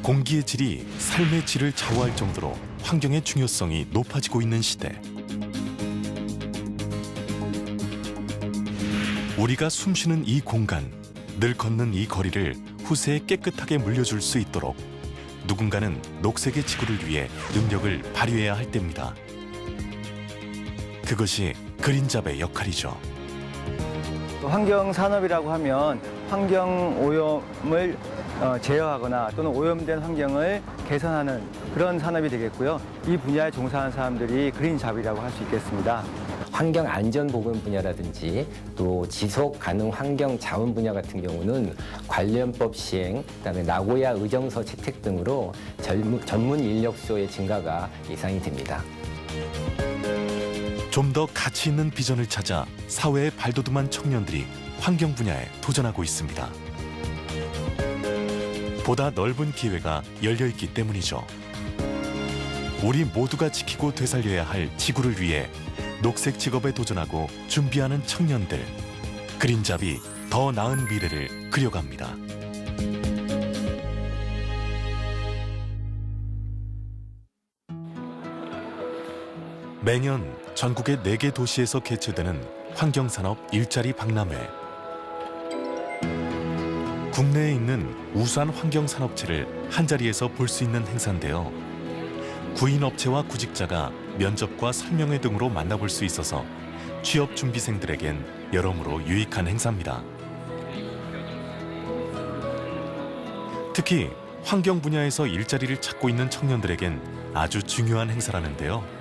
공기의 질이 삶의 질을 좌우할 정도로 환경의 중요성이 높아지고 있는 시대. 우리가 숨쉬는 이 공간, 늘 걷는 이 거리를 후세에 깨끗하게 물려줄 수 있도록 누군가는 녹색의 지구를 위해 능력을 발휘해야 할 때입니다. 그것이 그린잡의 역할이죠. 환경산업이라고 하면 환경 오염을 제어하거나 또는 오염된 환경을 개선하는 그런 산업이 되겠고요. 이 분야에 종사하는 사람들이 그린잡이라고 할 수 있겠습니다. 환경 안전 보건 분야라든지 또 지속 가능 환경 자원 분야 같은 경우는 관련법 시행, 그다음에 나고야 의정서 채택 등으로 전문 인력수의 증가가 예상이 됩니다. 좀 더 가치 있는 비전을 찾아 사회에 발돋움한 청년들이 환경 분야에 도전하고 있습니다. 보다 넓은 기회가 열려 있기 때문이죠. 우리 모두가 지키고 되살려야 할 지구를 위해 녹색 직업에 도전하고 준비하는 청년들. 그린잡이 더 나은 미래를 그려갑니다. 매년 전국의 4개 도시에서 개최되는 환경산업 일자리 박람회. 국내에 있는 우수한 환경산업체를 한자리에서 볼 수 있는 행사인데요. 구인업체와 구직자가 면접과 설명회 등으로 만나볼 수 있어서 취업 준비생들에겐 여러모로 유익한 행사입니다. 특히 환경 분야에서 일자리를 찾고 있는 청년들에겐 아주 중요한 행사라는데요.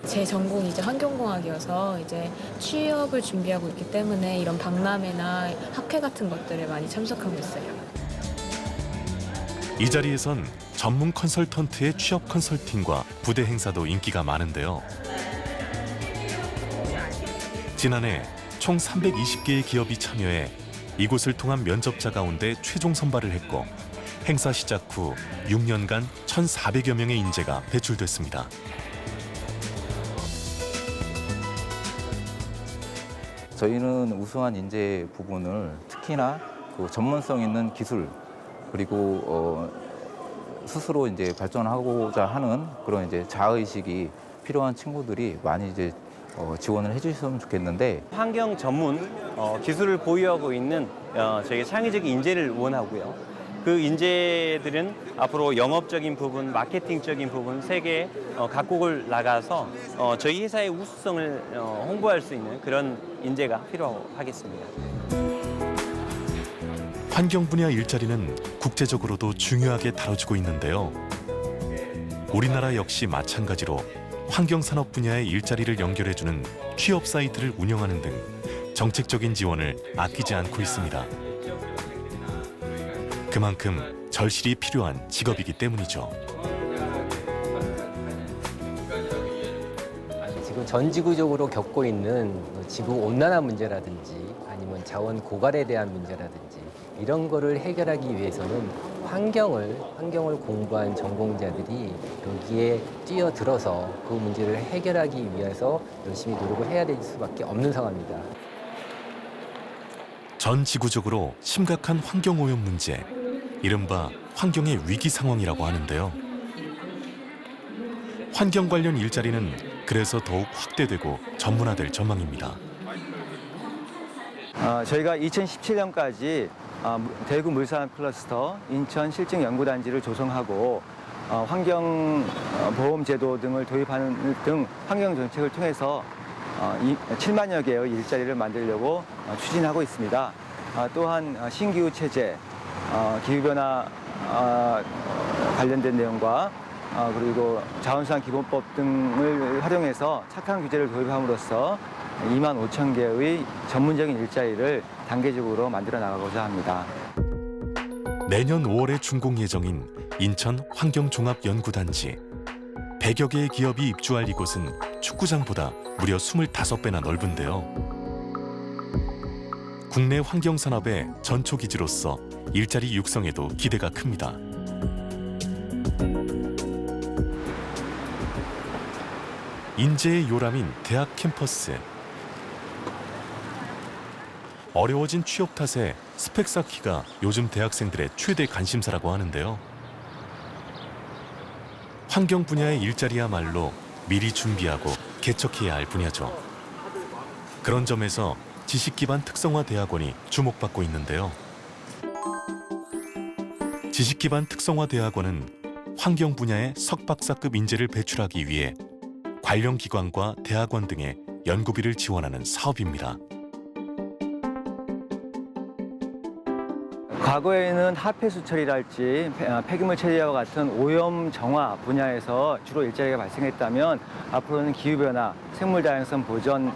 제 전공이 이제 환경공학이어서 이제 취업을 준비하고 있기 때문에 이런 박람회나 학회 같은 것들에 많이 참석하고 있어요. 이 자리에선 전문 컨설턴트의 취업 컨설팅과 부대 행사도 인기가 많은데요. 지난해 총 320개의 기업이 참여해 이곳을 통한 면접자 가운데 최종 선발을 했고 행사 시작 후 6년간 1,400여 명의 인재가 배출됐습니다. 저희는 우수한 인재 부분을 특히나 그 전문성 있는 기술 그리고 스스로 이제 발전하고자 하는 그런 이제 자의식이 필요한 친구들이 많이 이제 지원을 해주셨으면 좋겠는데 환경 전문 기술을 보유하고 있는 저희 창의적인 인재를 원하고요. 그 인재들은 앞으로 영업적인 부분, 마케팅적인 부분 세계 각국을 나가서 저희 회사의 우수성을 홍보할 수 있는 그런 인재가 필요하겠습니다. 환경 분야 일자리는 국제적으로도 중요하게 다뤄지고 있는데요. 우리나라 역시 마찬가지로 환경산업 분야의 일자리를 연결해주는 취업 사이트를 운영하는 등 정책적인 지원을 아끼지 않고 있습니다. 그만큼 절실히 필요한 직업이기 때문이죠. 지금 전 지구적으로 겪고 있는 지구 온난화 문제라든지 아니면 자원 고갈에 대한 문제라든지 이런 거를 해결하기 위해서는 환경을 공부한 전공자들이 여기에 뛰어들어서 그 문제를 해결하기 위해서 열심히 노력을 해야 될 수밖에 없는 상황입니다. 전 지구적으로 심각한 환경오염 문제, 이른바 환경의 위기 상황이라고 하는데요. 환경 관련 일자리는 그래서 더욱 확대되고 전문화될 전망입니다. 저희가 2017년까지 대구 물산 클러스터 인천 실증 연구단지를 조성하고 환경보험제도 등을 도입하는 등 환경정책을 통해서 7만여 개의 일자리를 만들려고 추진하고 있습니다. 또한 신기후 체제, 기후변화 관련된 내용과 그리고 자원수산 기본법 등을 활용해서 착한 규제를 도입함으로써 2만 5천 개의 전문적인 일자리를 단계적으로 만들어 나가고자 합니다. 내년 5월에 준공 예정인 인천 환경종합연구단지. 100여 개의 기업이 입주할 이곳은 축구장보다 무려 25배나 넓은데요. 국내 환경산업의 전초기지로서 일자리 육성에도 기대가 큽니다. 인재의 요람인 대학 캠퍼스. 어려워진 취업 탓에 스펙 쌓기가 요즘 대학생들의 최대 관심사라고 하는데요. 환경 분야의 일자리야말로 미리 준비하고 개척해야 할 분야죠. 그런 점에서 지식기반 특성화 대학원이 주목받고 있는데요. 지식기반 특성화 대학원은 환경 분야의 석박사급 인재를 배출하기 위해 관련 기관과 대학원 등의 연구비를 지원하는 사업입니다. 과거에는 하폐수 처리랄지 폐기물 처리와 같은 오염 정화 분야에서 주로 일자리가 발생했다면 앞으로는 기후변화, 생물다양성 보전,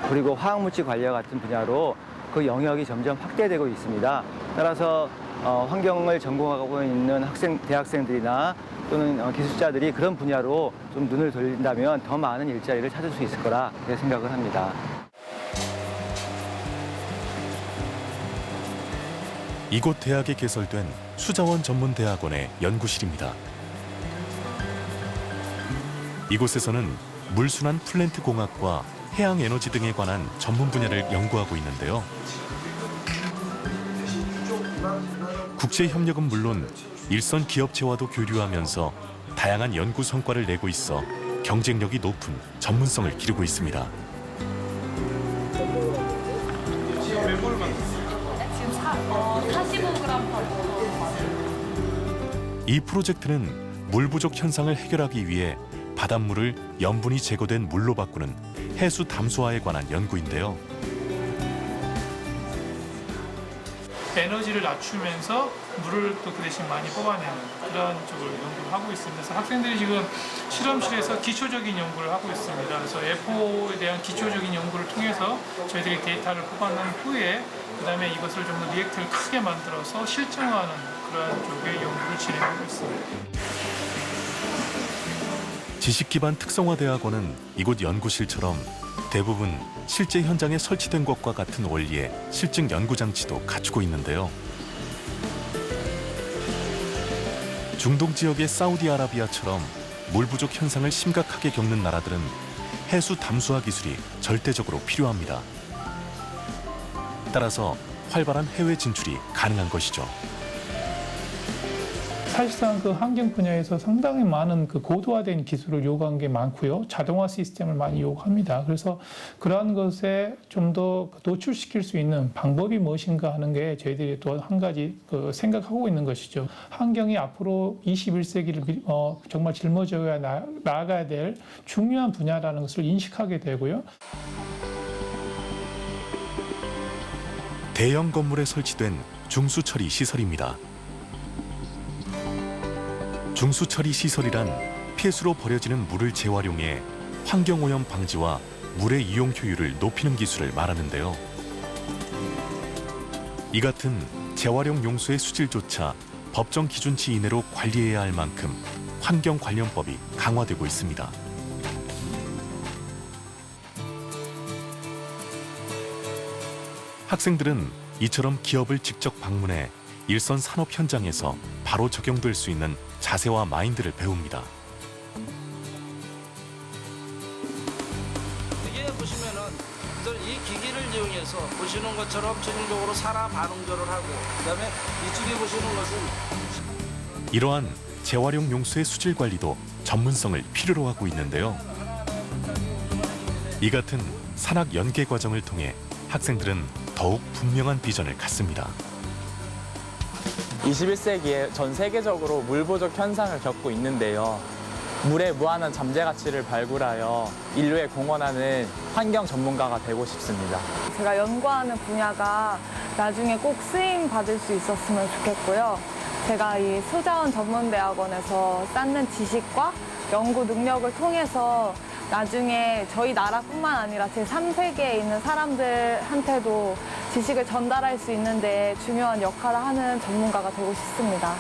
그리고 화학물질 관리와 같은 분야로 그 영역이 점점 확대되고 있습니다. 따라서 환경을 전공하고 있는 대학생들이나 또는 기술자들이 그런 분야로 좀 눈을 돌린다면 더 많은 일자리를 찾을 수 있을 거라 그렇게 생각을 합니다. 이곳 대학에 개설된 수자원 전문 대학원의 연구실입니다. 이곳에서는 물순환 플랜트 공학과 해양 에너지 등에 관한 전문 분야를 연구하고 있는데요. 국제 협력은 물론 일선 기업체와도 교류하면서 다양한 연구 성과를 내고 있어 경쟁력이 높은 전문성을 기르고 있습니다. 이 프로젝트는 물 부족 현상을 해결하기 위해 바닷물을 염분이 제거된 물로 바꾸는 해수 담수화에 관한 연구인데요. 에너지를 낮추면서 물을 또 그 대신 많이 뽑아내는 그런 쪽을 연구를 하고 있습니다. 그래서 학생들이 지금 실험실에서 기초적인 연구를 하고 있습니다. 그래서 FO에 대한 기초적인 연구를 통해서 저희들이 데이터를 뽑아낸 후에 그다음에 이것을 좀 더 리액터를 크게 만들어서 실증하는 그런 쪽의 연구를 진행하고 있습니다. 지식기반 특성화대학원은 이곳 연구실처럼 대부분 실제 현장에 설치된 것과 같은 원리의 실증 연구장치도 갖추고 있는데요. 중동 지역의 사우디아라비아처럼 물 부족 현상을 심각하게 겪는 나라들은 해수 담수화 기술이 절대적으로 필요합니다. 따라서 활발한 해외 진출이 가능한 것이죠. 사실상 그 환경 분야에서 상당히 많은 그 고도화된 기술을 요구한 게 많고요. 자동화 시스템을 많이 요구합니다. 그래서 그러한 것에 좀 더 노출시킬 수 있는 방법이 무엇인가 하는 게 저희들이 또 한 가지 생각하고 있는 것이죠. 환경이 앞으로 21세기를 정말 짊어져야 나아가야 될 중요한 분야라는 것을 인식하게 되고요. 대형 건물에 설치된 중수처리 시설입니다. 중수처리 시설이란 폐수로 버려지는 물을 재활용해 환경오염 방지와 물의 이용 효율을 높이는 기술을 말하는데요. 이 같은 재활용 용수의 수질조차 법정 기준치 이내로 관리해야 할 만큼 환경 관련법이 강화되고 있습니다. 학생들은 이처럼 기업을 직접 방문해 일선 산업 현장에서 바로 적용될 수 있는 자세와 마인드를 배웁니다. 이게 보시면은 이 기기를 이용해서 보시는 것처럼 최종적으로 산화 반응조를 하고 그다음에 이쪽에 보시는 것은 이러한 재활용 용수의 수질 관리도 전문성을 필요로 하고 있는데요. 이 같은 산학 연계 과정을 통해 학생들은 더욱 분명한 비전을 갖습니다. 21세기에 전 세계적으로 물 부족 현상을 겪고 있는데요. 물의 무한한 잠재 가치를 발굴하여 인류에 공헌하는 환경 전문가가 되고 싶습니다. 제가 연구하는 분야가 나중에 꼭 쓰임 받을 수 있었으면 좋겠고요. 제가 이 수자원 전문대학원에서 쌓는 지식과 연구 능력을 통해서 나중에 저희 나라뿐만 아니라 제3세계에 있는 사람들한테도 지식을 전달할 수 있는데 중요한 역할을 하는 전문가가 되고 싶습니다.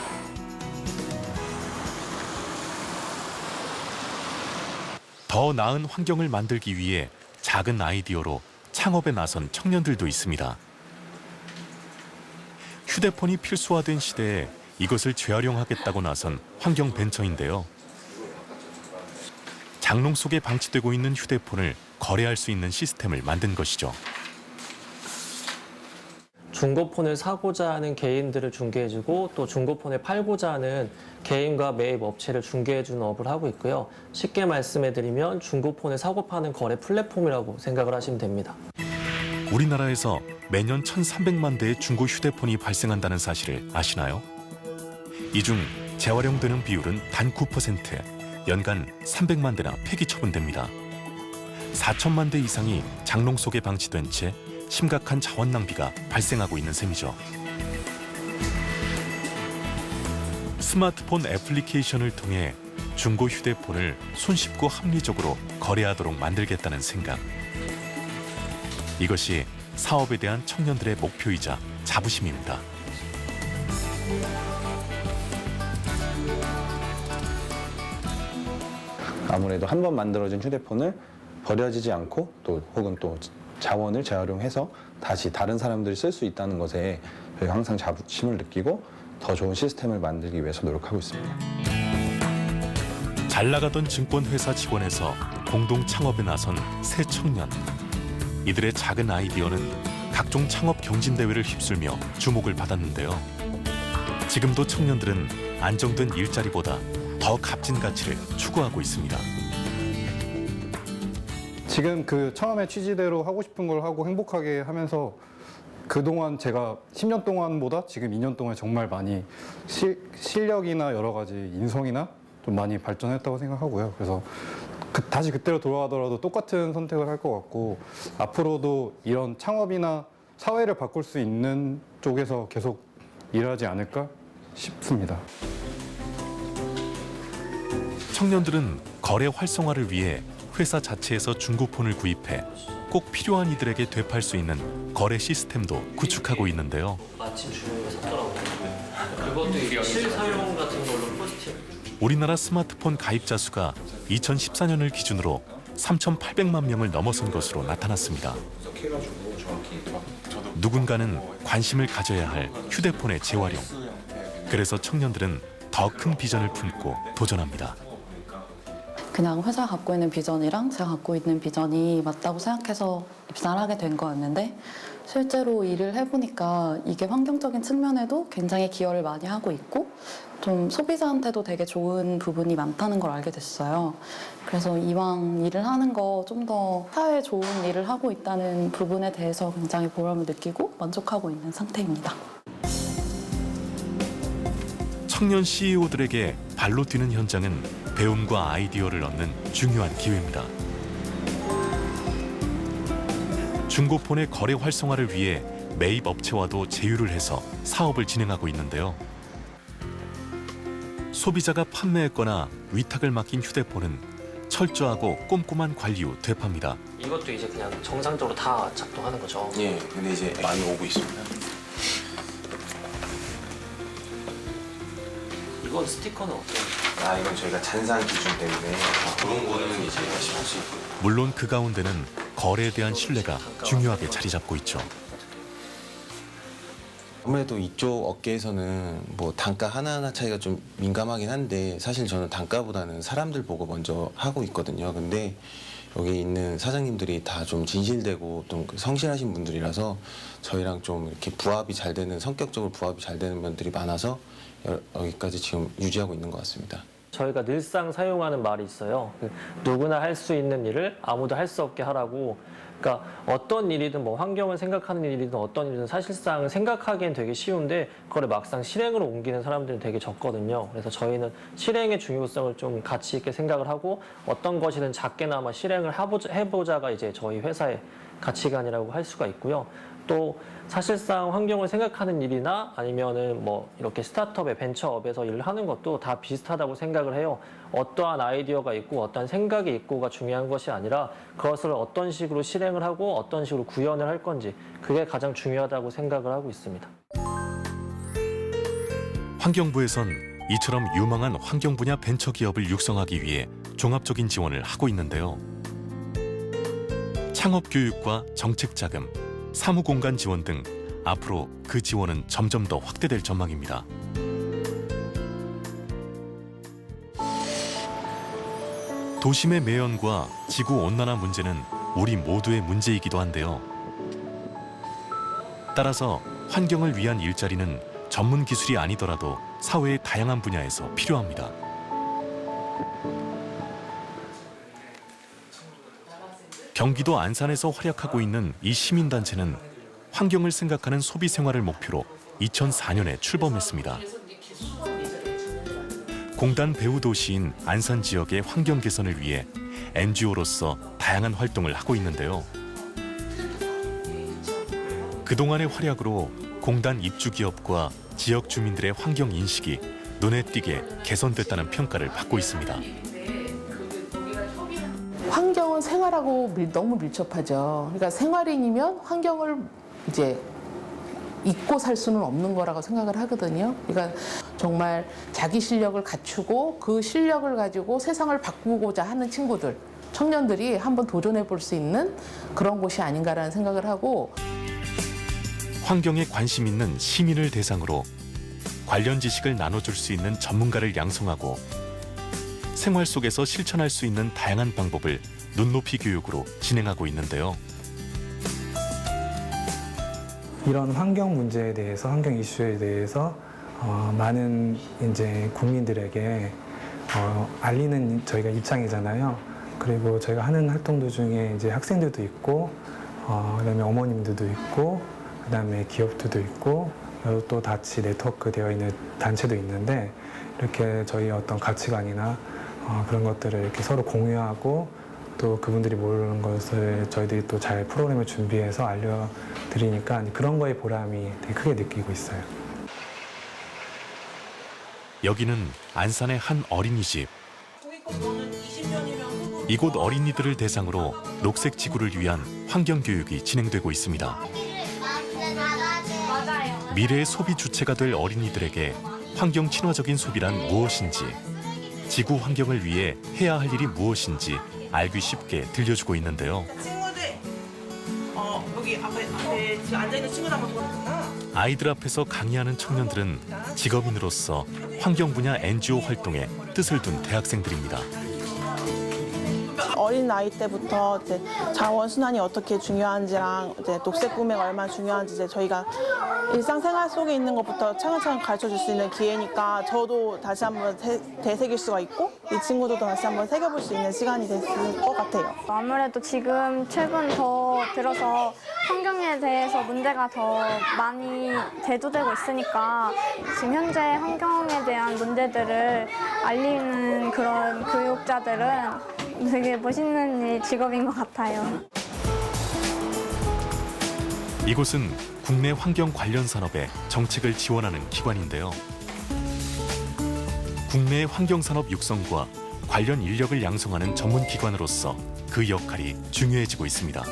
더 나은 환경을 만들기 위해 작은 아이디어로 창업에 나선 청년들도 있습니다. 휴대폰이 필수화된 시대에 이것을 재활용하겠다고 나선 환경 벤처인데요. 장롱 속에 방치되고 있는 휴대폰을 거래할 수 있는 시스템을 만든 것이죠. 중고폰을 사고자 하는 개인들을 중개해주고 또 중고폰을 팔고자 하는 개인과 매입 업체를 중개해주는 업을 하고 있고요. 쉽게 말씀해드리면 중고폰을 사고 파는 거래 플랫폼이라고 생각을 하시면 됩니다. 우리나라에서 매년 1,300만 대의 중고 휴대폰이 발생한다는 사실을 아시나요? 이 중 재활용되는 비율은 단 9%, 연간 300만 대나 폐기 처분됩니다. 4천만 대 이상이 장롱 속에 방치된 채 심각한 자원 낭비가 발생하고 있는 셈이죠. 스마트폰 애플리케이션을 통해 중고 휴대폰을 손쉽고 합리적으로 거래하도록 만들겠다는 생각. 이것이 사업에 대한 청년들의 목표이자 자부심입니다. 아무래도 한 번 만들어진 휴대폰을 버려지지 않고 또 혹은 또 자원을 재활용해서 다시 다른 사람들이 쓸 수 있다는 것에 저희가 항상 자부심을 느끼고 더 좋은 시스템을 만들기 위해서 노력하고 있습니다. 잘 나가던 증권회사 직원에서 공동 창업에 나선 새 청년. 이들의 작은 아이디어는 각종 창업 경진대회를 휩쓸며 주목을 받았는데요. 지금도 청년들은 안정된 일자리보다 더 값진 가치를 추구하고 있습니다. 지금 그 처음에 취지대로 하고 싶은 걸 하고 행복하게 하면서 그동안 제가 10년 동안보다 지금 2년 동안 정말 많이 실력이나 여러 가지 인성이나 좀 많이 발전했다고 생각하고요. 그래서 다시 그때로 돌아가더라도 똑같은 선택을 할 것 같고 앞으로도 이런 창업이나 사회를 바꿀 수 있는 쪽에서 계속 일하지 않을까 싶습니다. 청년들은 거래 활성화를 위해 회사 자체에서 중고폰을 구입해 꼭 필요한 이들에게 되팔 수 있는 거래 시스템도 구축하고 있는데요. 마침 주문을 샀더라고요. 그것도 실사용 같은 걸로 포스팅. 우리나라 스마트폰 가입자 수가 2014년을 기준으로 3,800만 명을 넘어선 것으로 나타났습니다. 누군가는 관심을 가져야 할 휴대폰의 재활용. 그래서 청년들은 더 큰 비전을 품고 도전합니다. 그냥 회사가 갖고 있는 비전이랑 제가 갖고 있는 비전이 맞다고 생각해서 입사를 하게 된 거였는데 실제로 일을 해보니까 이게 환경적인 측면에도 굉장히 기여를 많이 하고 있고 좀 소비자한테도 되게 좋은 부분이 많다는 걸 알게 됐어요. 그래서 이왕 일을 하는 거 좀 더 사회에 좋은 일을 하고 있다는 부분에 대해서 굉장히 보람을 느끼고 만족하고 있는 상태입니다. 청년 CEO들에게 발로 뛰는 현장은 배움과 아이디어를 얻는 중요한 기회입니다. 중고폰의 거래 활성화를 위해 매입 업체와도 제휴를 해서 사업을 진행하고 있는데요. 소비자가 판매했거나 위탁을 맡긴 휴대폰은 철저하고 꼼꼼한 관리 후 되팝니다. 이것도 이제 그냥 정상적으로 다 작동하는 거죠? 예, 근데 이제 많이 오고 있습니다. 이건 스티커는 어때요? 이건 저희가 잔산 기준 때문에 그런 거는 이제 다시 할 수 있고요. 물론 그 가운데는 거래에 대한 신뢰가 중요하게 자리 잡고 있죠. 아무래도 이쪽 업계에서는 뭐 단가 하나하나 차이가 좀 민감하긴 한데 사실 저는 단가보다는 사람들 보고 먼저 하고 있거든요. 근데 여기 있는 사장님들이 다 좀 진실되고 좀 성실하신 분들이라서 저희랑 좀 이렇게 부합이 잘 되는, 성격적으로 부합이 잘 되는 면들이 많아서 여기까지 지금 유지하고 있는 것 같습니다. 저희가 늘상 사용하는 말이 있어요. 누구나 할 수 있는 일을 아무도 할 수 없게 하라고. 그러니까 어떤 일이든 뭐 환경을 생각하는 일이든 어떤 일이든 사실상 생각하기엔 되게 쉬운데 그걸 막상 실행으로 옮기는 사람들은 되게 적거든요. 그래서 저희는 실행의 중요성을 좀 가치 있게 생각을 하고 어떤 것이든 작게나마 실행을 해보자가 이제 저희 회사의 가치관이라고 할 수가 있고요. 또 사실상 환경을 생각하는 일이나 아니면은 뭐 이렇게 스타트업의 벤처업에서 일을 하는 것도 다 비슷하다고 생각을 해요. 어떠한 아이디어가 있고 어떠한 생각이 있고가 중요한 것이 아니라 그것을 어떤 식으로 실행을 하고 어떤 식으로 구현을 할 건지 그게 가장 중요하다고 생각을 하고 있습니다. 환경부에선 이처럼 유망한 환경 분야 벤처 기업을 육성하기 위해 종합적인 지원을 하고 있는데요. 창업 교육과 정책 자금, 사무 공간 지원 등 앞으로 그 지원은 점점 더 확대될 전망입니다. 도심의 매연과 지구 온난화 문제는 우리 모두의 문제이기도 한데요. 따라서 환경을 위한 일자리는 전문 기술이 아니더라도 사회의 다양한 분야에서 필요합니다. 경기도 안산에서 활약하고 있는 이 시민단체는 환경을 생각하는 소비 생활을 목표로 2004년에 출범했습니다. 공단 배후 도시인 안산 지역의 환경 개선을 위해 NGO로서 다양한 활동을 하고 있는데요. 그동안의 활약으로 공단 입주 기업과 지역 주민들의 환경 인식이 눈에 띄게 개선됐다는 평가를 받고 있습니다. 환경은 생활하고 너무 밀접하죠. 그러니까 생활인이면 환경을 이제 잊고 살 수는 없는 거라고 생각을 하거든요. 그러니까 정말 자기 실력을 갖추고 그 실력을 가지고 세상을 바꾸고자 하는 친구들, 청년들이 한번 도전해 볼 수 있는 그런 곳이 아닌가라는 생각을 하고, 환경에 관심 있는 시민을 대상으로 관련 지식을 나눠줄 수 있는 전문가를 양성하고 생활 속에서 실천할 수 있는 다양한 방법을 눈높이 교육으로 진행하고 있는데요. 이런 환경 문제에 대해서, 환경 이슈에 대해서 많은 이제 국민들에게 알리는 저희가 입장이잖아요. 그리고 저희가 하는 활동들 중에 이제 학생들도 있고, 그다음에 어머님들도 있고, 그다음에 기업들도 있고, 또 같이 네트워크 되어 있는 단체도 있는데, 이렇게 저희 어떤 가치관이나 그런 것들을 이렇게 서로 공유하고, 또 그분들이 모르는 것을 저희들이 또 잘 프로그램을 준비해서 알려드리니까 그런 거에 보람이 되게 크게 느끼고 있어요. 여기는 안산의 한 어린이집. 이곳 어린이들을 대상으로 녹색 지구를 위한 환경 교육이 진행되고 있습니다. 미래의 소비 주체가 될 어린이들에게 환경 친화적인 소비란 무엇인지, 지구 환경을 위해 해야 할 일이 무엇인지 알기 쉽게 들려주고 있는데요. 친구들, 여기 앞에 지금 앉아있는 친구들 한번 도와주나? 아이들 앞에서 강의하는 청년들은 직업인으로서 환경 분야 NGO 활동에 뜻을 둔 대학생들입니다. 어린 나이 때부터 이제 자원 순환이 어떻게 중요한지랑 이제 녹색 구매가 얼마나 중요한지 이제 저희가 일상생활 속에 있는 것부터 차근차근 가르쳐 줄 수 있는 기회니까 저도 다시 한번 되새길 수가 있고 이 친구들도 다시 한번 새겨볼 수 있는 시간이 됐을 것 같아요. 아무래도 지금 최근 더 들어서 환경에 대해서 문제가 더 많이 대두되고 있으니까 지금 현재 환경에 대한 문제들을 알리는 그런 교육자들은 되게 멋있는 직업인 것 같아요. 이곳은 국내 환경 관련 산업의 정책을 지원하는 기관인데요. 국내 환경 산업 육성과 관련 인력을 양성하는 전문 기관으로서 그 역할이 중요해지고 있습니다.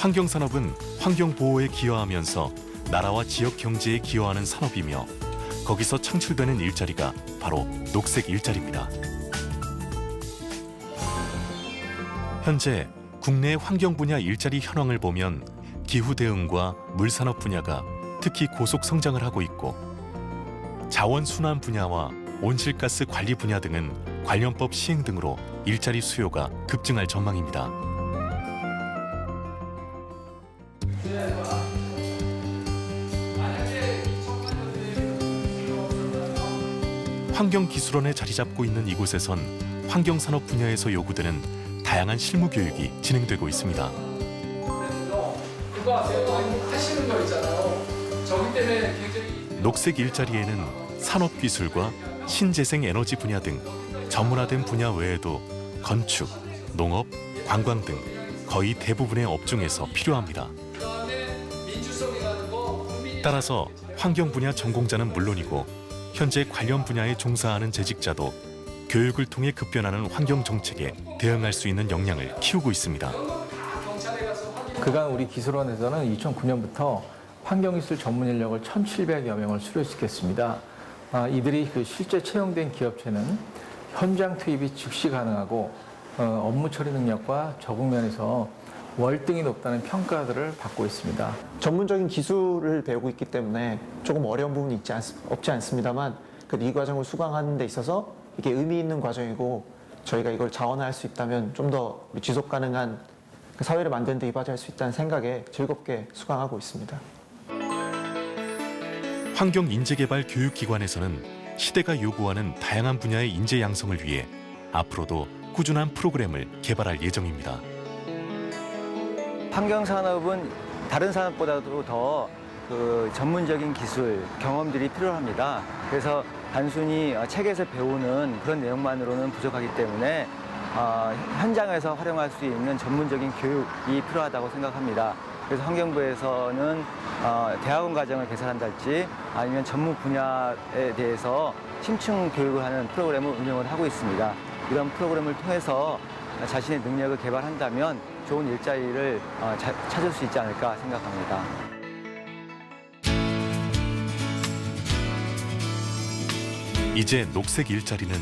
환경 산업은 환경 보호에 기여하면서 나라와 지역 경제에 기여하는 산업이며 거기서 창출되는 일자리가 바로 녹색 일자리입니다. 현재 국내 환경 분야 일자리 현황을 보면 기후 대응과 물산업 분야가 특히 고속 성장을 하고 있고 자원 순환 분야와 온실가스 관리 분야 등은 관련법 시행 등으로 일자리 수요가 급증할 전망입니다. 환경기술원에 자리 잡고 있는 이곳에선 환경산업 분야에서 요구되는 다양한 실무 교육이 진행되고 있습니다. 그거 아세요? 하시는 거 있잖아요. 저기 때문에 굉장히 녹색 일자리에는 산업기술과 신재생 에너지 분야 등 전문화된 분야 외에도 건축, 농업, 관광 등 거의 대부분의 업종에서 필요합니다. 따라서 환경 분야 전공자는 물론이고 현재 관련 분야에 종사하는 재직자도 교육을 통해 급변하는 환경 정책에 대응할 수 있는 역량을 키우고 있습니다. 그간 우리 기술원에서는 2009년부터 환경기술 전문 인력을 1,700여 명을 수료시켰습니다. 이들이 그 실제 채용된 기업체는 현장 투입이 즉시 가능하고 업무 처리 능력과 적응 면에서 월등히 높다는 평가들을 받고 있습니다. 전문적인 기술을 배우고 있기 때문에 조금 어려운 부분이 없지 않습니다만 이 과정을 수강하는 데 있어서 이게 의미 있는 과정이고 저희가 이걸 자원화할 수 있다면 좀 더 지속 가능한 사회를 만드는 데 이바지할 수 있다는 생각에 즐겁게 수강하고 있습니다. 환경인재개발교육기관에서는 시대가 요구하는 다양한 분야의 인재 양성을 위해 앞으로도 꾸준한 프로그램을 개발할 예정입니다. 환경산업은 다른 산업보다도 더 전문적인 기술, 경험들이 필요합니다. 그래서 단순히 책에서 배우는 그런 내용만으로는 부족하기 때문에 현장에서 활용할 수 있는 전문적인 교육이 필요하다고 생각합니다. 그래서 환경부에서는 대학원 과정을 개설한달지 아니면 전문 분야에 대해서 심층 교육을 하는 프로그램을 운영을 하고 있습니다. 이런 프로그램을 통해서 자신의 능력을 개발한다면 좋은 일자리를 찾을 수 있지 않을까 생각합니다. 이제 녹색 일자리는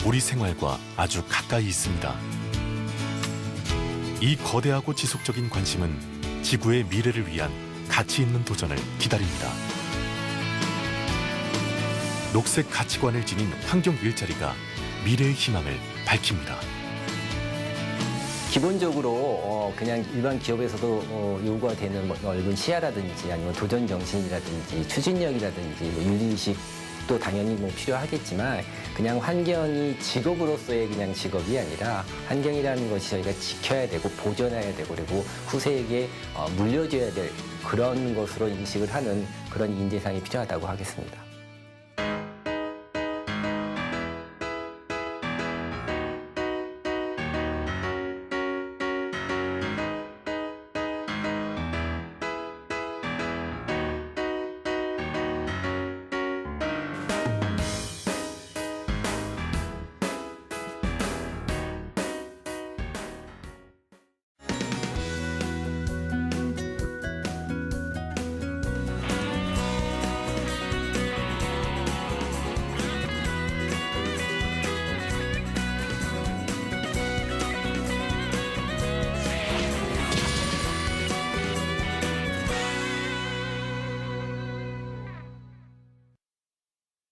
우리 생활과 아주 가까이 있습니다. 이 거대하고 지속적인 관심은 지구의 미래를 위한 가치 있는 도전을 기다립니다. 녹색 가치관을 지닌 환경 일자리가 미래의 희망을 밝힙니다. 기본적으로 그냥 일반 기업에서도 요구가 되는 넓은 시야라든지 아니면 도전 정신이라든지 추진력이라든지 윤리의식도 당연히 필요하겠지만 그냥 환경이 직업으로서의 그냥 직업이 아니라 환경이라는 것이 저희가 지켜야 되고 보존해야 되고 그리고 후세에게 물려줘야 될 그런 것으로 인식을 하는 그런 인재상이 필요하다고 하겠습니다.